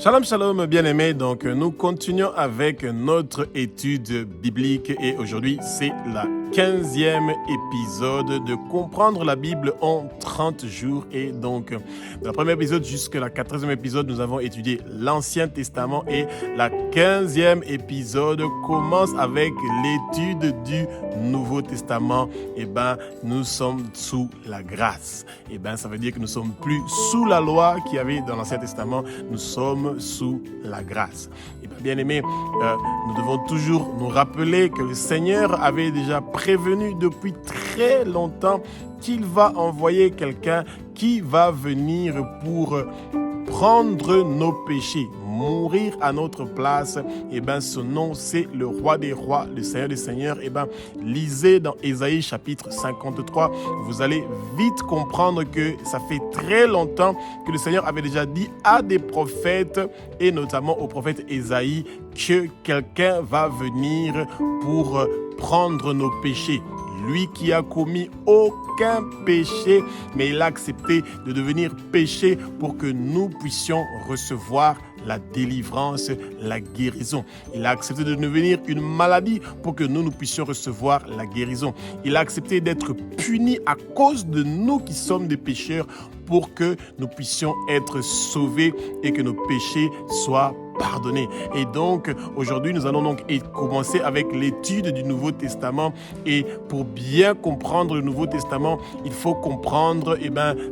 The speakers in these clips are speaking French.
Shalom, shalom, bien-aimés. Donc, nous continuons avec notre étude biblique et aujourd'hui, c'est la 15e épisode de Comprendre la Bible en 30 jours. Et donc, dans le premier épisode jusqu'à la 14e épisode, nous avons étudié l'Ancien Testament et la 15e épisode commence avec l'étude du Nouveau Testament. Nous sommes sous la grâce. Ça veut dire que nous ne sommes plus sous la loi qu'il y avait dans l'Ancien Testament. Nous sommes sous la grâce. Bien-aimés, nous devons toujours nous rappeler que le Seigneur avait déjà prévenu depuis très longtemps qu'il va envoyer quelqu'un qui va venir pour prendre nos péchés, mourir à notre place. Ce nom, c'est le roi des rois, le Seigneur des seigneurs. Lisez dans Ésaïe chapitre 53, vous allez vite comprendre que ça fait très longtemps que le Seigneur avait déjà dit à des prophètes, et notamment au prophète Ésaïe, que quelqu'un va venir pour prendre nos péchés. Lui qui a commis aucun péché, mais il a accepté de devenir péché pour que nous puissions recevoir la délivrance, la guérison. Il a accepté de devenir une maladie pour que nous puissions recevoir la guérison. Il a accepté d'être puni à cause de nous qui sommes des pécheurs pour que nous puissions être sauvés et que nos péchés soient pardonnés. Et donc, aujourd'hui, nous allons donc commencer avec l'étude du Nouveau Testament. Et pour bien comprendre le Nouveau Testament, il faut comprendre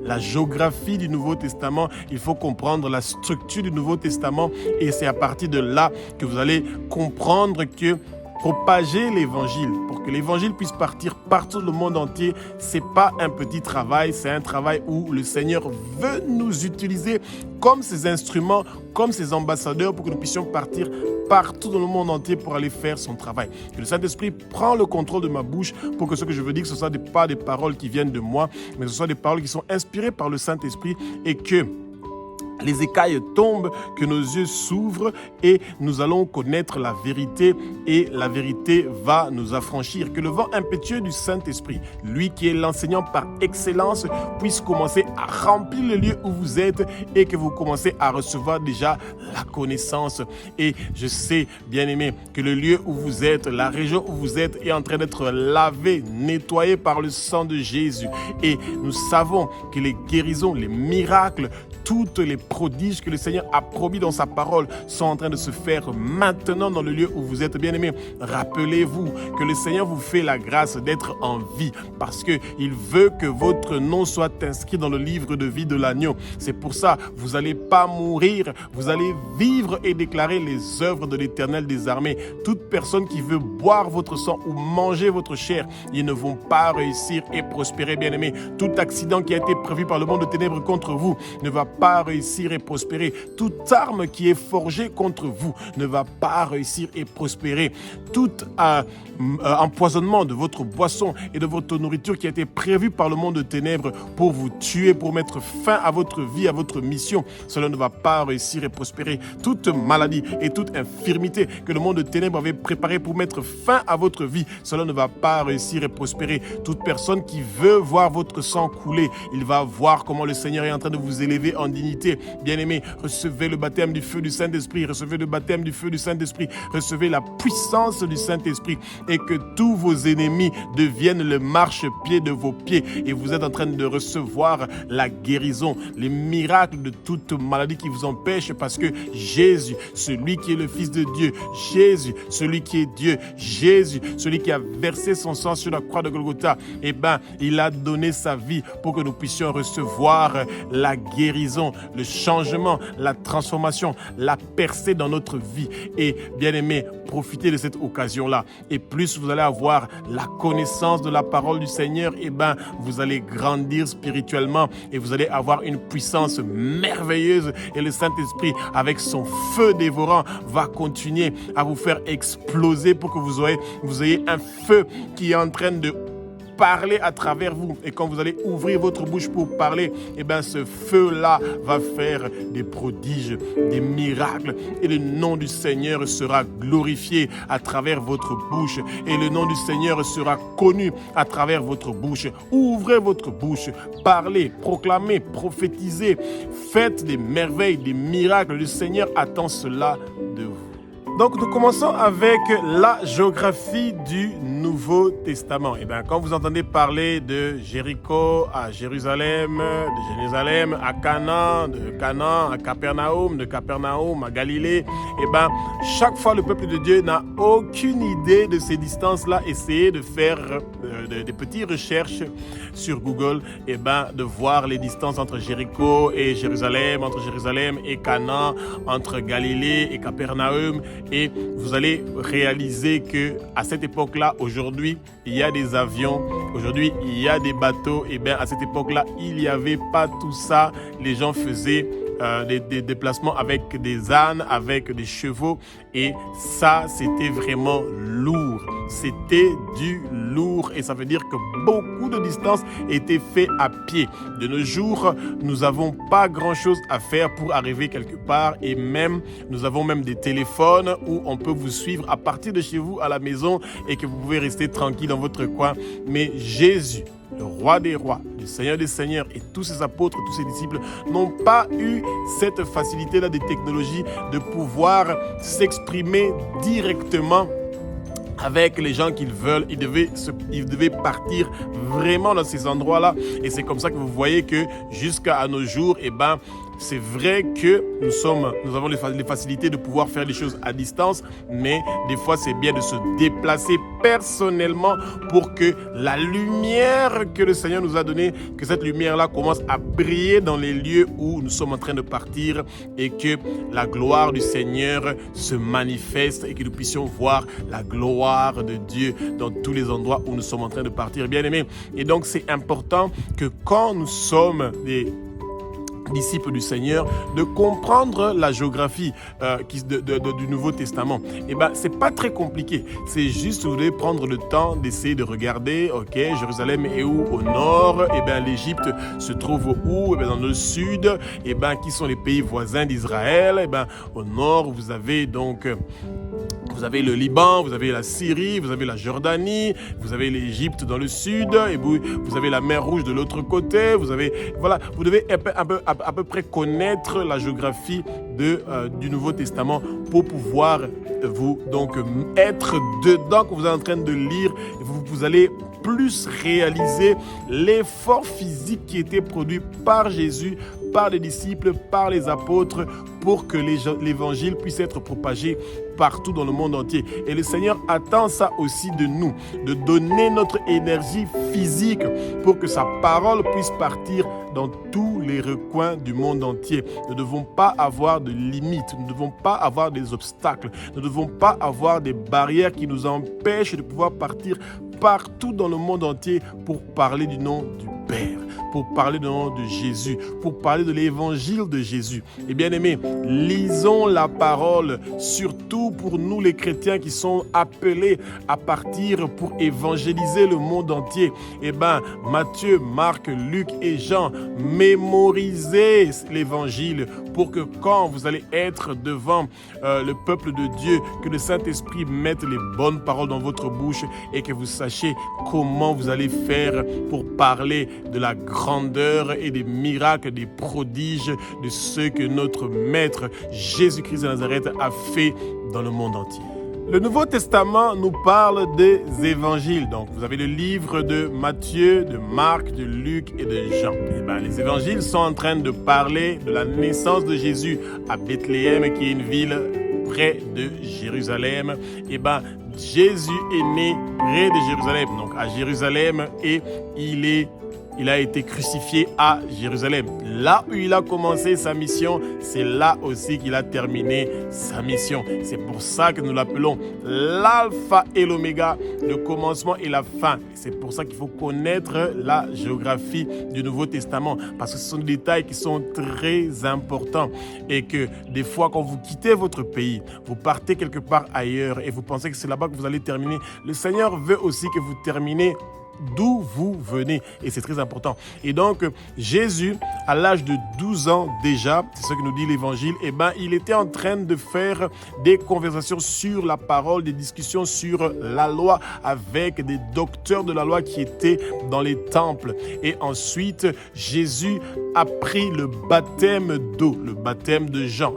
la géographie du Nouveau Testament. Il faut comprendre la structure du Nouveau Testament. Et c'est à partir de là que vous allez comprendre que propager l'évangile, pour que l'évangile puisse partir partout dans le monde entier, c'est pas un petit travail, c'est un travail où le Seigneur veut nous utiliser comme ses instruments, comme ses ambassadeurs, pour que nous puissions partir partout dans le monde entier pour aller faire son travail. Que le Saint-Esprit prend le contrôle de ma bouche pour que ce que je veux dire, ce ne soit pas des paroles qui viennent de moi, mais ce soit des paroles qui sont inspirées par le Saint-Esprit et que les écailles tombent, que nos yeux s'ouvrent et nous allons connaître la vérité et la vérité va nous affranchir. Que le vent impétueux du Saint-Esprit, lui qui est l'enseignant par excellence, puisse commencer à remplir le lieu où vous êtes et que vous commencez à recevoir déjà la connaissance. Et je sais, bien-aimés, que le lieu où vous êtes, la région où vous êtes est en train d'être lavé, nettoyé par le sang de Jésus. Et nous savons que les guérisons, les miracles, toutes les prodiges que le Seigneur a promis dans sa parole sont en train de se faire maintenant dans le lieu où vous êtes, bien-aimés. Rappelez-vous que le Seigneur vous fait la grâce d'être en vie parce qu'il veut que votre nom soit inscrit dans le livre de vie de l'agneau. C'est pour ça, vous n'allez pas mourir, vous allez vivre et déclarer les œuvres de l'Éternel des armées. Toute personne qui veut boire votre sang ou manger votre chair, ils ne vont pas réussir et prospérer, bien-aimés. Tout accident qui a été prévu par le monde de ténèbres contre vous ne va pas réussir et prospérer. Toute arme qui est forgée contre vous ne va pas réussir et prospérer. Tout empoisonnement de votre boisson et de votre nourriture qui a été prévu par le monde de ténèbres pour vous tuer, pour mettre fin à votre vie, à votre mission, cela ne va pas réussir et prospérer. Toute maladie et toute infirmité que le monde de ténèbres avait préparé pour mettre fin à votre vie, cela ne va pas réussir et prospérer. Toute personne qui veut voir votre sang couler, il va voir comment le Seigneur est en train de vous élever en dignité. Bien-aimés, recevez le baptême du feu du Saint-Esprit, recevez le baptême du feu du Saint-Esprit, recevez la puissance du Saint-Esprit et que tous vos ennemis deviennent le marchepied de vos pieds et vous êtes en train de recevoir la guérison, les miracles de toute maladie qui vous empêche parce que Jésus, celui qui est le Fils de Dieu, Jésus, celui qui est Dieu, Jésus, celui qui a versé son sang sur la croix de Golgotha, il a donné sa vie pour que nous puissions recevoir la guérison, le changement, la transformation, la percée dans notre vie. Et bien aimé, profitez de cette occasion-là. Et plus vous allez avoir la connaissance de la parole du Seigneur, vous allez grandir spirituellement et vous allez avoir une puissance merveilleuse. Et le Saint-Esprit, avec son feu dévorant, va continuer à vous faire exploser pour que vous ayez un feu qui est en train de parler à travers vous. Et quand vous allez ouvrir votre bouche pour parler, eh bien ce feu-là va faire des prodiges, des miracles. Et le nom du Seigneur sera glorifié à travers votre bouche. Et le nom du Seigneur sera connu à travers votre bouche. Ouvrez votre bouche, parlez, proclamez, prophétisez. Faites des merveilles, des miracles. Le Seigneur attend cela de vous. Donc, nous commençons avec la géographie du Nouveau Testament. Eh bien, quand vous entendez parler de Jéricho à Jérusalem, de Jérusalem à Canaan, de Canaan à Capernaum, de Capernaum à Galilée, eh bien, chaque fois, le peuple de Dieu n'a aucune idée de ces distances-là. Essayez de faire des petites recherches sur Google, eh bien, de voir les distances entre Jéricho et Jérusalem, entre Jérusalem et Canaan, entre Galilée et Capernaum. Et vous allez réaliser qu'à cette époque-là, aujourd'hui, il y a des avions, aujourd'hui, il y a des bateaux. Et bien, à cette époque-là, il n'y avait pas tout ça. Les gens faisaient des déplacements avec des ânes, avec des chevaux. Et ça, c'était vraiment lourd. C'était du lourd. Et ça veut dire que beaucoup de distances étaient faites à pied. De nos jours, nous n'avons pas grand-chose à faire pour arriver quelque part. Et même, nous avons même des téléphones où on peut vous suivre à partir de chez vous à la maison et que vous pouvez rester tranquille dans votre coin. Mais Jésus, le roi des rois, le Seigneur des seigneurs et tous ses apôtres, tous ses disciples n'ont pas eu cette facilité-là des technologies de pouvoir s'exprimer directement avec les gens qu'ils veulent. Ils devaient partir vraiment dans ces endroits-là. Et c'est comme ça que vous voyez que jusqu'à nos jours, eh ben, c'est vrai que nous avons les facilités de pouvoir faire des choses à distance, mais des fois, c'est bien de se déplacer personnellement pour que la lumière que le Seigneur nous a donnée, que cette lumière-là commence à briller dans les lieux où nous sommes en train de partir et que la gloire du Seigneur se manifeste et que nous puissions voir la gloire de Dieu dans tous les endroits où nous sommes en train de partir, bien aimés. Et donc, c'est important que quand nous sommes des disciples du Seigneur, de comprendre la géographie du Nouveau Testament. Eh ben, c'est pas très compliqué. C'est juste, vous devez prendre le temps d'essayer de regarder, ok, Jérusalem est où? Au nord. Eh ben, l'Égypte se trouve où? Eh ben, dans le sud. Eh ben, qui sont les pays voisins d'Israël? Eh ben, au nord, vous avez donc vous avez le Liban, vous avez la Syrie, vous avez la Jordanie, vous avez l'Égypte dans le sud, et vous avez la mer Rouge de l'autre côté. Vous devez à peu près connaître la géographie du Nouveau Testament pour pouvoir vous donc être dedans quand vous êtes en train de lire. Vous allez plus réaliser l'effort physique qui était produit par Jésus, par les disciples, par les apôtres, pour que l'évangile puisse être propagé partout dans le monde entier. Et le Seigneur attend ça aussi de nous, de donner notre énergie physique pour que sa parole puisse partir dans tous les recoins du monde entier. Nous ne devons pas avoir de limites, nous ne devons pas avoir des obstacles, nous ne devons pas avoir des barrières qui nous empêchent de pouvoir partir partout dans le monde entier pour parler du nom du Père, pour parler du nom de Jésus, pour parler de l'évangile de Jésus. Et bien aimés, lisons la parole, surtout pour nous les chrétiens qui sont appelés à partir pour évangéliser le monde entier. Eh bien, Matthieu, Marc, Luc et Jean, mémorisez l'évangile pour que quand vous allez être devant le peuple de Dieu, que le Saint-Esprit mette les bonnes paroles dans votre bouche et que vous sachiez comment vous allez faire pour parler de la grandeur et des miracles, des prodiges de ce que notre Maître Jésus-Christ de Nazareth a fait dans le monde entier. Le Nouveau Testament nous parle des évangiles. Donc, vous avez le livre de Matthieu, de Marc, de Luc et de Jean. Et ben, les évangiles sont en train de parler de la naissance de Jésus à Bethléem, qui est une ville près de Jérusalem. Et ben, Jésus est né près de Jérusalem, donc à Jérusalem, et il a été crucifié à Jérusalem. Là où il a commencé sa mission, c'est là aussi qu'il a terminé sa mission. C'est pour ça que nous l'appelons l'alpha et l'oméga, le commencement et la fin. C'est pour ça qu'il faut connaître la géographie du Nouveau Testament, parce que ce sont des détails qui sont très importants et que des fois, quand vous quittez votre pays, vous partez quelque part ailleurs et vous pensez que c'est là-bas que vous allez terminer. Le Seigneur veut aussi que vous terminez d'où vous venez. Et c'est très important. Et donc, Jésus, à l'âge de 12 ans déjà, c'est ce que nous dit l'Évangile, il était en train de faire des conversations sur la parole, des discussions sur la loi avec des docteurs de la loi qui étaient dans les temples. Et ensuite, Jésus a pris le baptême d'eau, le baptême de Jean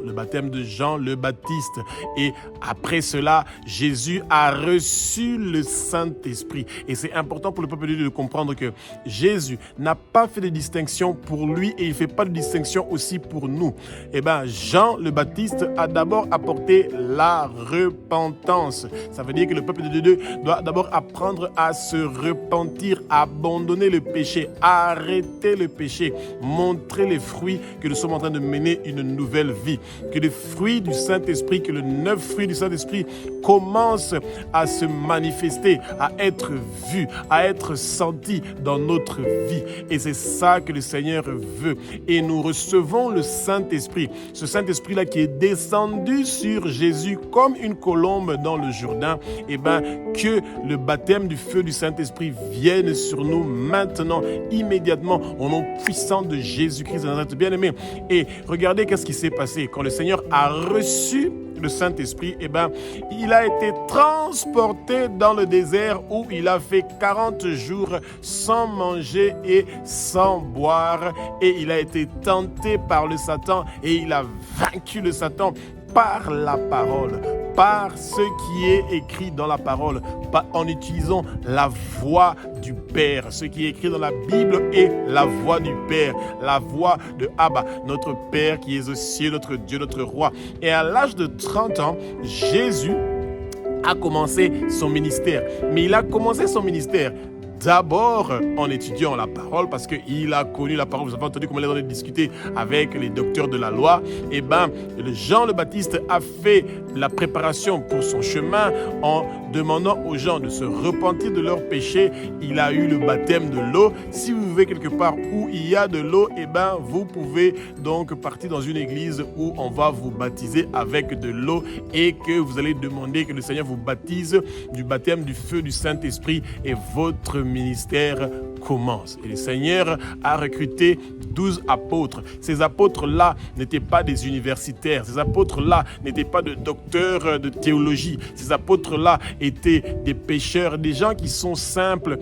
le Baptiste. Et après cela, Jésus a reçu le Saint-Esprit. Et c'est important pour le peuple de Dieu de comprendre que Jésus n'a pas fait de distinction pour lui et il ne fait pas de distinction aussi pour nous. Jean le Baptiste a d'abord apporté la repentance. Ça veut dire que le peuple de Dieu doit d'abord apprendre à se repentir, abandonner le péché, arrêter le péché, montrer les fruits que nous sommes en train de mener une nouvelle vie. Que les fruits du Saint-Esprit, que le 9 fruits du Saint-Esprit commencent à se manifester, à être vus, à être sentis dans notre vie. Et c'est ça que le Seigneur veut. Et nous recevons le Saint-Esprit. Ce Saint-Esprit-là qui est descendu sur Jésus comme une colombe dans le Jourdain, que le baptême du feu du Saint-Esprit vienne sur nous maintenant, immédiatement, au nom puissant de Jésus-Christ de Nazareth, bien-aimé. Et regardez qu'est-ce qui s'est passé. Quand le Seigneur a reçu le Saint-Esprit, il a été transporté dans le désert où il a fait 40 jours sans manger et sans boire. Et il a été tenté par le Satan et il a vaincu le Satan par la parole, par ce qui est écrit dans la parole, en utilisant la voix du Père. Ce qui est écrit dans la Bible est la voix du Père, la voix de Abba, notre Père qui est aux cieux, notre Dieu, notre Roi. Et à l'âge de 30 ans, Jésus a commencé son ministère. Mais il a commencé son ministère d'abord en étudiant la parole, parce qu'il a connu la parole. Vous avez entendu comment il a discuté avec les docteurs de la loi. Jean le Baptiste a fait la préparation pour son chemin en demandant aux gens de se repentir de leurs péchés. Il a eu le baptême de l'eau. Si vous vivez quelque part où il y a de l'eau, vous pouvez donc partir dans une église où on va vous baptiser avec de l'eau et que vous allez demander que le Seigneur vous baptise du baptême du feu du Saint-Esprit et votre ministère commence. Et le Seigneur a recruté 12 apôtres. Ces apôtres-là n'étaient pas des universitaires. Ces apôtres-là n'étaient pas de docteurs de théologie. Ces apôtres-là étaient des pécheurs, des gens qui sont simples.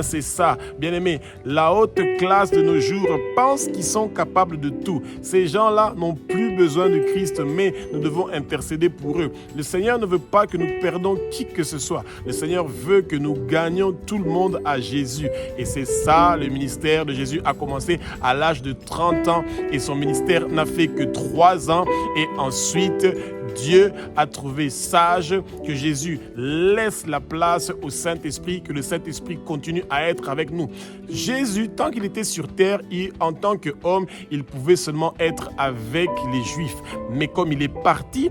C'est ça. Bien-aimés, la haute classe de nos jours pense qu'ils sont capables de tout. Ces gens-là n'ont plus besoin de Christ, mais nous devons intercéder pour eux. Le Seigneur ne veut pas que nous perdons qui que ce soit. Le Seigneur veut que nous gagnions tout le monde à Jésus. Et c'est ça, le ministère de Jésus a commencé à l'âge de 30 ans et son ministère n'a fait que 3 ans. Et ensuite, Dieu a trouvé sage que Jésus laisse la place au Saint-Esprit, que le Saint-Esprit continue à être avec nous. Jésus, tant qu'il était sur terre, en tant qu'homme, il pouvait seulement être avec les Juifs. Mais comme il est parti,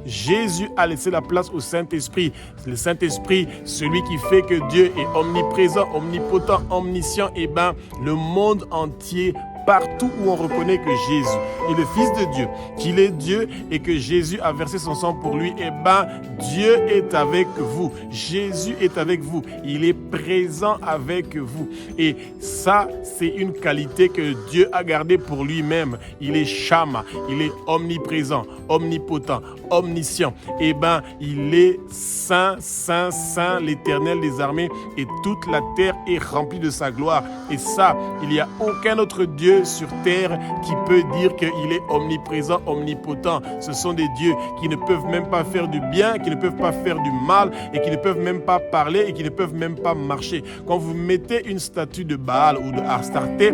Jésus a laissé la place au Saint-Esprit. Le Saint-Esprit, celui qui fait que Dieu est omniprésent, omnipotent, omniscient, le monde entier, partout où on reconnaît que Jésus est le Fils de Dieu, qu'il est Dieu et que Jésus a versé son sang pour lui, Dieu est avec vous. Jésus est avec vous. Il est présent avec vous. Et ça, c'est une qualité que Dieu a gardée pour lui-même. Il est Shama, il est omniprésent, omnipotent, omniscient. Il est saint, saint, saint, l'Éternel des armées, et toute la terre est remplie de sa gloire. Et ça, il n'y a aucun autre Dieu sur terre qui peut dire qu'il est omniprésent, omnipotent. Ce sont des dieux qui ne peuvent même pas faire du bien, qui ne peuvent pas faire du mal et qui ne peuvent même pas parler et qui ne peuvent même pas marcher. Quand vous mettez une statue de Baal ou de Astarté,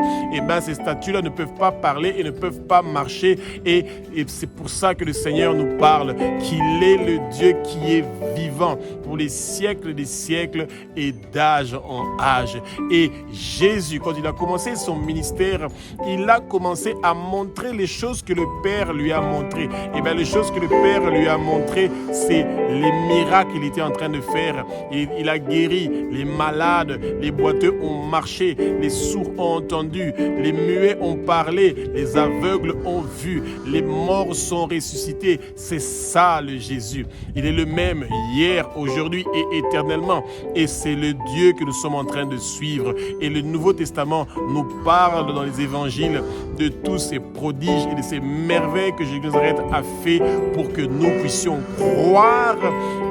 ces statues-là ne peuvent pas parler et ne peuvent pas marcher. Et c'est pour ça que le Seigneur nous parle qu'il est le Dieu qui est vivant pour les siècles des siècles et d'âge en âge. Et Jésus, quand il a commencé son ministère, il a commencé à montrer les choses que le Père lui a montrées. Et bien, les choses que le Père lui a montrées, c'est les miracles qu'il était en train de faire. Il a guéri les malades, les boiteux ont marché, les sourds ont entendu, les muets ont parlé, les aveugles ont vu, les morts sont ressuscités. C'est ça le Jésus. Il est le même hier, aujourd'hui et éternellement. Et c'est le Dieu que nous sommes en train de suivre. Et le Nouveau Testament nous parle dans les évangiles de tous ces prodiges et de ces merveilles que Jésus de Nazareth a fait pour que nous puissions croire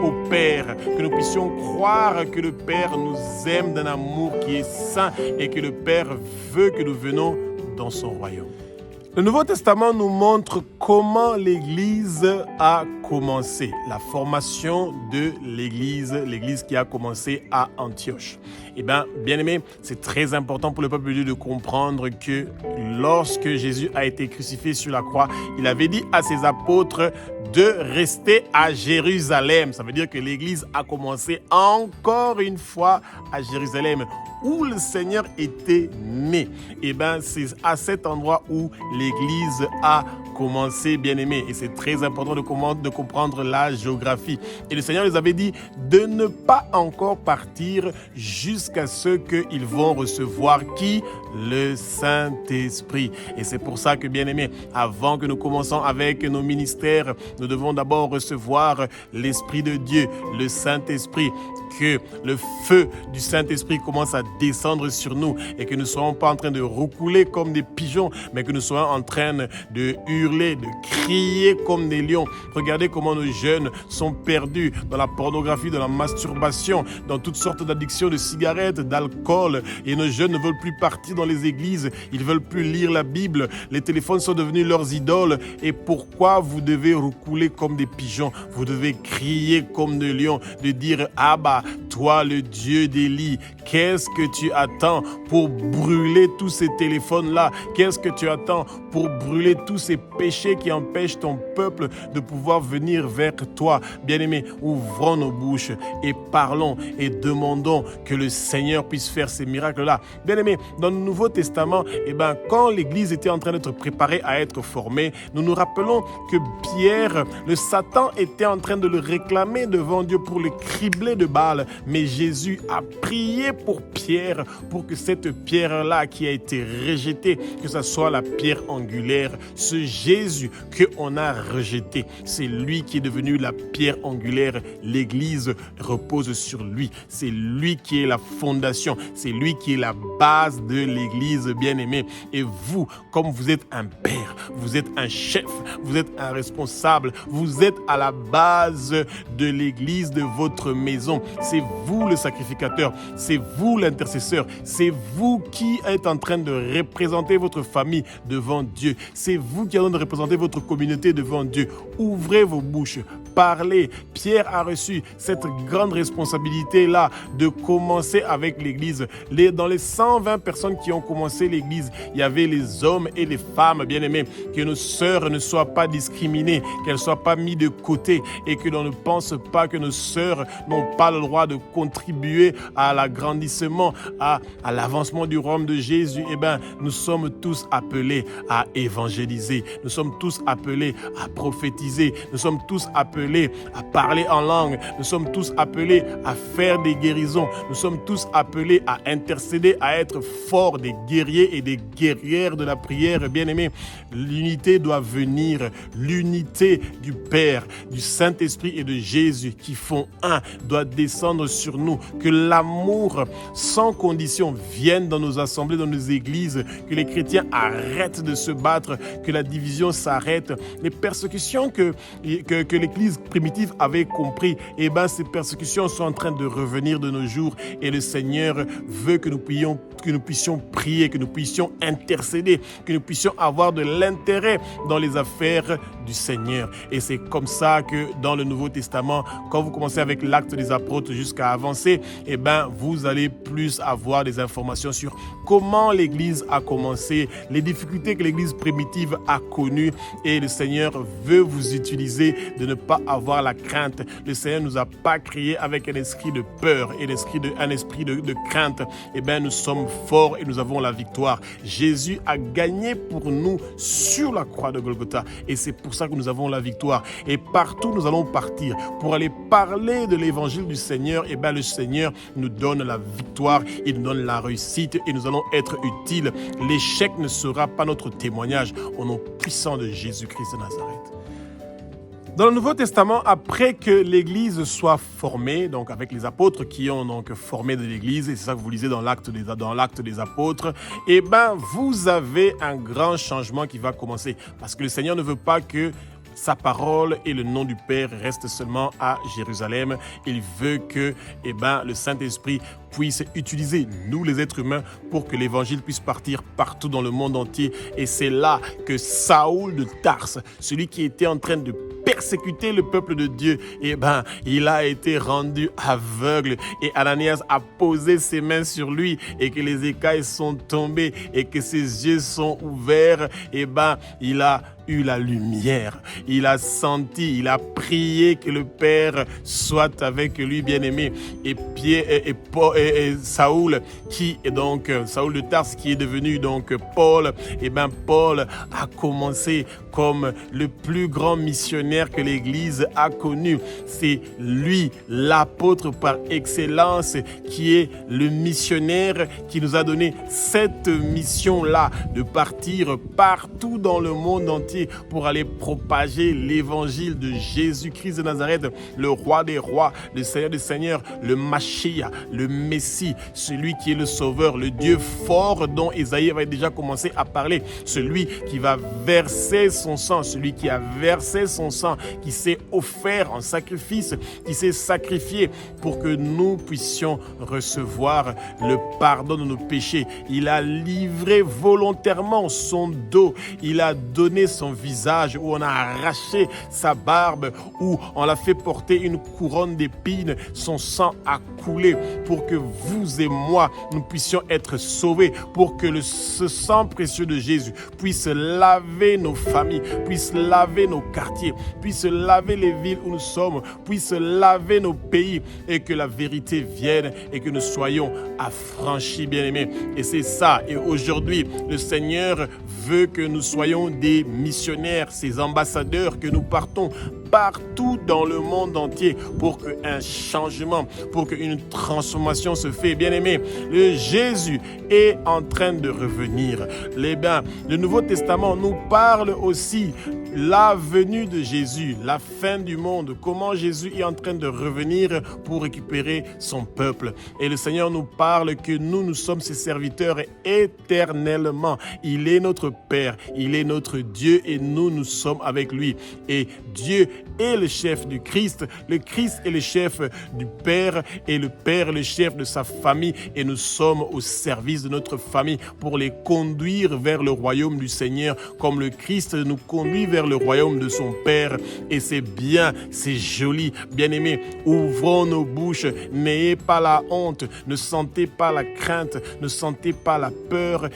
au Père, que nous puissions croire que le Père nous aime d'un amour qui est saint et que le Père veut que nous venons dans son royaume. Le Nouveau Testament nous montre comment l'Église a commencé, la formation de l'Église qui a commencé à Antioche. Eh bien, bien-aimés, c'est très important pour le peuple de Dieu de comprendre que lorsque Jésus a été crucifié sur la croix, il avait dit à ses apôtres de rester à Jérusalem. Ça veut dire que l'Église a commencé encore une fois à Jérusalem, où le Seigneur était né. Eh bien, c'est à cet endroit où l'Église a commencé, bien-aimés. Et c'est très important de comprendre la géographie. Et le Seigneur les avait dit de ne pas encore partir jusqu'à ce qu'ils vont recevoir qui? Le Saint-Esprit. Et c'est pour ça que, bien-aimés, avant que nous commençons avec nos ministères, nous devons d'abord recevoir l'Esprit de Dieu, le Saint-Esprit, que le feu du Saint-Esprit commence à descendre sur nous et que nous ne soyons pas en train de roucouler comme des pigeons, mais que nous soyons en train de hurler, de crier comme des lions. Regardez comment nos jeunes sont perdus dans la pornographie, dans la masturbation, dans toutes sortes d'addictions de cigarettes, d'alcool. Et nos jeunes ne veulent plus partir dans les églises, ils ne veulent plus lire la Bible. Les téléphones sont devenus leurs idoles. Et pourquoi vous devez roucouler comme des pigeons? Vous devez crier comme des lions, de dire « Abba, toi le Dieu d'Élie, qu'est-ce que tu attends pour brûler tous ces téléphones-là? Qu'est-ce que tu attends pour brûler tous ces péchés qui empêchent ton peuple de pouvoir venir vers toi? » Bien-aimés, ouvrons nos bouches et parlons et demandons que le Seigneur puisse faire ces miracles-là. Bien-aimés, dans le Nouveau Testament, quand l'Église était en train d'être préparée à être formée, nous nous rappelons que Pierre, le Satan était en train de le réclamer devant Dieu pour le cribler de balles. Mais Jésus a prié pour Pierre, pour que cette pierre-là qui a été rejetée, que ce soit la pierre angulaire, ce Jésus qu'on a rejeté, c'est lui qui est devenu la pierre angulaire. L'Église repose sur lui. C'est lui qui est la fondation. C'est lui qui est la base de l'Église, bien-aimée. Et vous, comme vous êtes un père, vous êtes un chef, vous êtes un responsable, vous êtes à la base de l'Église de votre maison. C'est vous le sacrificateur, c'est vous l'intercesseur, c'est vous qui êtes en train de représenter votre famille devant Dieu, c'est vous qui êtes en train de représenter votre communauté devant Dieu. Ouvrez vos bouches, parlez. Pierre a reçu cette grande responsabilité-là de commencer avec l'Église. Dans les 120 personnes qui ont commencé l'Église, il y avait les hommes et les femmes, bien-aimés. Que nos sœurs ne soient pas discriminées, qu'elles ne soient pas mises de côté et que l'on ne pense pas que nos sœurs n'ont pas le droit de contribuer à l'agrandissement, à l'avancement du royaume de Jésus. Nous sommes tous appelés à évangéliser. Nous sommes tous appelés à prophétiser. Nous sommes tous appelés à parler en langue. Nous sommes tous appelés à faire des guérisons. Nous sommes tous appelés à intercéder, à être forts, des guerriers et des guerrières de la prière. Bien-aimés, l'unité doit venir. L'unité du Père, du Saint-Esprit et de Jésus qui font un doit descendre sur nous. Que l'amour sans condition vienne dans nos assemblées, dans nos églises. Que les chrétiens arrêtent de se battre. Que la division s'arrête. Les persécutions que l'Église primitive avait compris, ces persécutions sont en train de revenir de nos jours. Et le Seigneur veut que nous puissions prier, que nous puissions intercéder, que nous puissions avoir de l'intérêt dans les affaires du Seigneur. Et c'est comme ça que dans le Nouveau Testament, quand vous commencez avec l'Acte des Apôtres jusqu'à avancer, eh ben, vous allez plus avoir des informations sur comment l'Église a commencé, les difficultés que l'Église primitive a connues. Et le Seigneur veut vous utiliser de ne pas avoir la crainte. Le Seigneur ne nous a pas créés avec un esprit de peur et un esprit de crainte. Eh bien, nous sommes forts et nous avons la victoire. Jésus a gagné pour nous sur la croix de Golgotha. Et c'est pour ça que nous avons la victoire. Et partout nous allons partir pour aller parler de l'évangile du Seigneur. Eh bien, le Seigneur nous donne la victoire, il nous donne la réussite et nous allons être utiles. L'échec ne sera pas notre témoignage au nom puissant de Jésus-Christ de Nazareth. Dans le Nouveau Testament, après que l'Église soit formée, donc avec les apôtres qui ont donc formé de l'Église, et c'est ça que vous lisez dans l'Acte des Apôtres, eh ben vous avez un grand changement qui va commencer. Parce que le Seigneur ne veut pas que sa parole et le nom du Père restent seulement à Jérusalem. Il veut que le Saint-Esprit puisse utiliser nous les êtres humains pour que l'évangile puisse partir partout dans le monde entier. Et c'est là que Saoul de Tarse, celui qui était en train de persécuter le peuple de Dieu, il a été rendu aveugle et Ananias a posé ses mains sur lui et que les écailles sont tombées et que ses yeux sont ouverts. Il a eu la lumière, il a senti, il a prié que le Père soit avec lui, bien-aimé. Et Saoul, qui est donc Saoul de Tarse, qui est devenu donc Paul, Paul a commencé comme le plus grand missionnaire que l'Église a connu. C'est lui, l'apôtre par excellence, qui est le missionnaire qui nous a donné cette mission-là de partir partout dans le monde entier pour aller propager l'évangile de Jésus-Christ de Nazareth, le roi des rois, le Seigneur des seigneurs, le Mashiach, le Messie, celui qui est le Sauveur, le Dieu fort dont Ésaïe avait déjà commencé à parler, celui qui va verser son sang, celui qui a versé son sang, qui s'est offert en sacrifice, qui s'est sacrifié pour que nous puissions recevoir le pardon de nos péchés. Il a livré volontairement son dos, il a donné son visage, où on a arraché sa barbe, où on l'a fait porter une couronne d'épines, son sang a coulé pour que vous et moi, nous puissions être sauvés, pour que ce sang précieux de Jésus puisse laver nos familles, puisse laver nos quartiers, puisse laver les villes où nous sommes, puisse laver nos pays et que la vérité vienne et que nous soyons affranchis, bien-aimés. Et c'est ça. Et aujourd'hui, le Seigneur veut que nous soyons des missionnaires, ces ambassadeurs, que nous partons partout dans le monde entier pour qu'un changement, pour qu'une transformation se fait. Bien-aimés, le Jésus est en train de revenir. Le Nouveau Testament nous parle aussi la venue de Jésus, la fin du monde, comment Jésus est en train de revenir pour récupérer son peuple. Et le Seigneur nous parle que nous sommes ses serviteurs éternellement. Il est notre Père, il est notre Dieu et nous sommes avec lui. Et Dieu est le chef du Christ, le Christ est le chef du Père et le Père est le chef de sa famille et nous sommes au service de notre famille pour les conduire vers le royaume du Seigneur comme le Christ nous conduit vers le royaume de son Père. Et c'est bien, c'est joli. Bien-aimés, ouvrons nos bouches, n'ayez pas la honte, ne sentez pas la crainte, ne sentez pas la peur.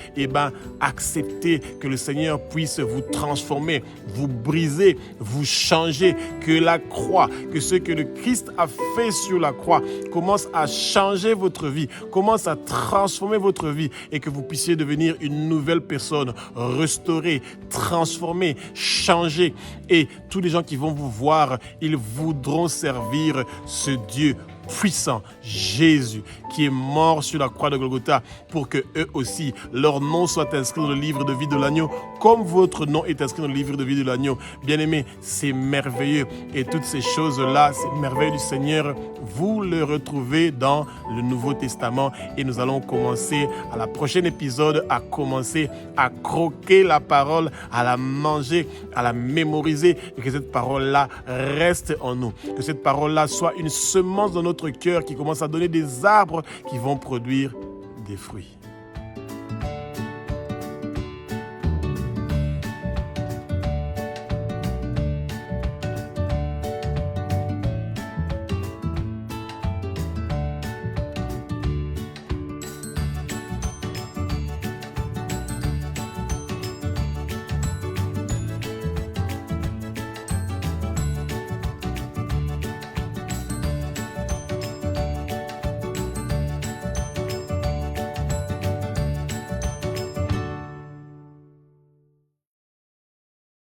Acceptez que le Seigneur puisse vous transformer, vous briser, vous changer, que la croix, que ce que le Christ a fait sur la croix commence à changer votre vie, commence à transformer votre vie et que vous puissiez devenir une nouvelle personne, restaurée, transformée, changée. Et tous les gens qui vont vous voir, ils voudront servir ce Dieu puissant, Jésus, qui est mort sur la croix de Golgotha pour que eux aussi, leur nom soit inscrit dans le livre de vie de l'agneau, comme votre nom est inscrit dans le livre de vie de l'agneau. Bien-aimés, c'est merveilleux. Et toutes ces choses-là, ces merveilles du Seigneur, vous les retrouvez dans le Nouveau Testament. Et nous allons commencer, à la prochaine épisode, à commencer à croquer la parole, à la manger, à la mémoriser, et que cette parole-là reste en nous. Que cette parole-là soit une semence dans notre cœur qui commence à donner des arbres qui vont produire des fruits.